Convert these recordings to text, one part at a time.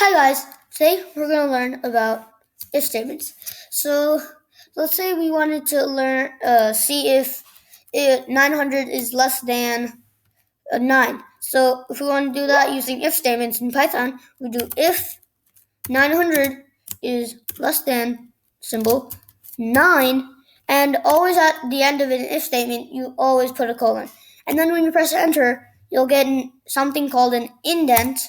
Hi guys, today we're going to learn about if statements. So let's say we wanted to see if 900 is less than 9. So if we want to do that using if statements in Python, we do if 900 is less than symbol 9, and always at the end of an if statement, you always put a colon. And then when you press enter, you'll get something called an indent.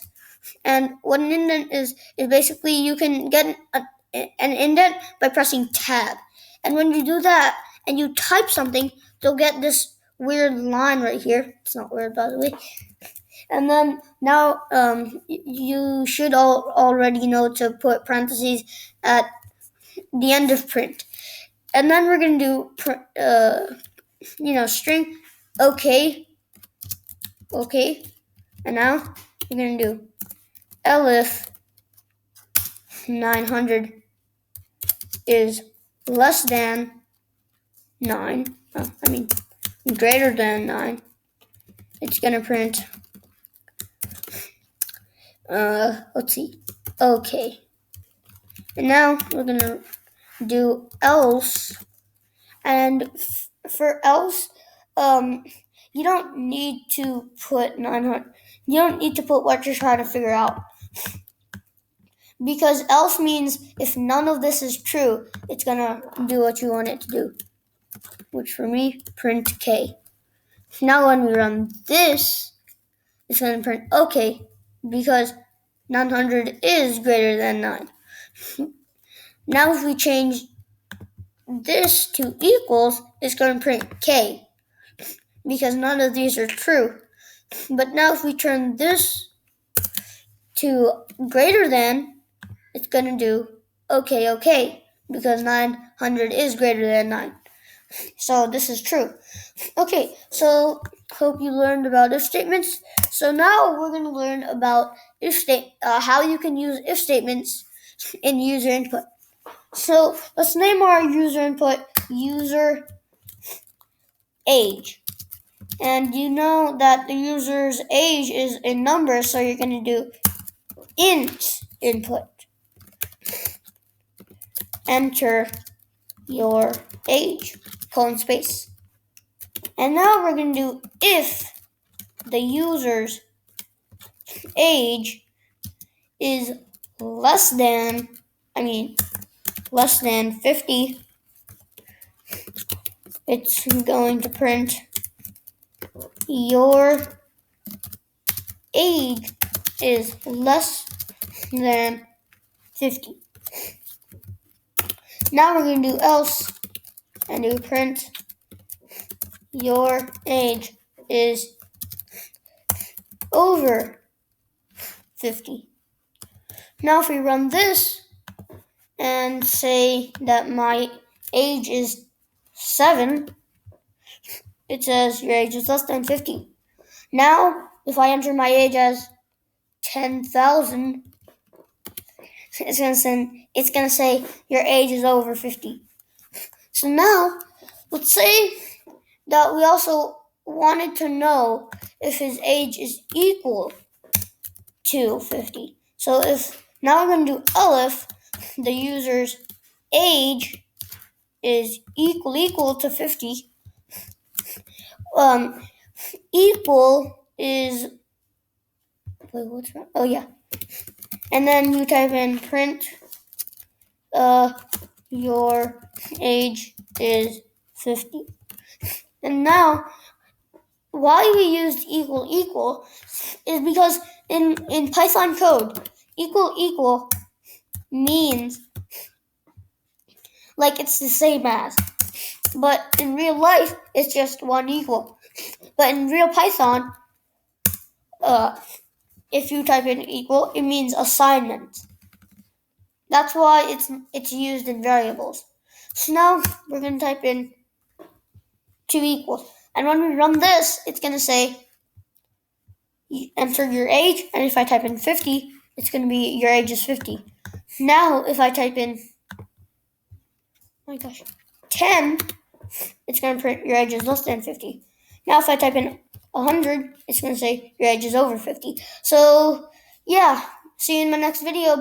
And what an indent is basically you can get an indent by pressing tab. And when you do that and you type something, you'll get this weird line right here. It's not weird, by the way. And then now you should already know to put parentheses at the end of print. And then we're going to do, string okay. And now you're going to do elif 900 is less than 9. Greater than 9. It's going to print, let's see, okay. And now we're going to do else. And for else, you don't need to put 900. You don't need to put what you're trying to figure out. Because else means if none of this is true, it's going to do what you want it to do. Which for me, print K. Now when we run this, it's going to print OK, because 900 is greater than 9. Now if we change this to equals, it's going to print K, because none of these are true. But now if we turn this to greater than, it's going to do OK, because 900 is greater than 9. So this is true. Okay, so hope you learned about if statements. So now we're going to learn about how you can use if statements in user input. So let's name our user input user age. And you know that the user's age is in numbers, so you're going to do int input. Enter your age, colon space. And now we're going to do if the user's age is less than 50, it's going to print your age is less than 50. Now we're going to do else and do print your age is over 50. Now if we run this and say that my age is 7, it says your age is less than 50. Now if I enter my age as 10,000, it's going to say your age is over 50. So now let's say that we also wanted to know if his age is equal to 50. So now we're going to do elif the user's age is equal to 50. Equal is, wait, what's wrong? Oh yeah. And then you type in print your age is 50. And now why we used equal is because in Python code, equal means like it's the same as. But in real life, it's just one equal. But in real Python, if you type in equal, it means assignment. That's why it's used in variables. So now we're going to type in 2 equals. And when we run this, it's going to say enter your age. And if I type in 50, it's going to be your age is 50. Now if I type in 10, it's going to print your age is less than 50. Now if I type in 100, it's going to say your age is over 50. So yeah, See you in my next video.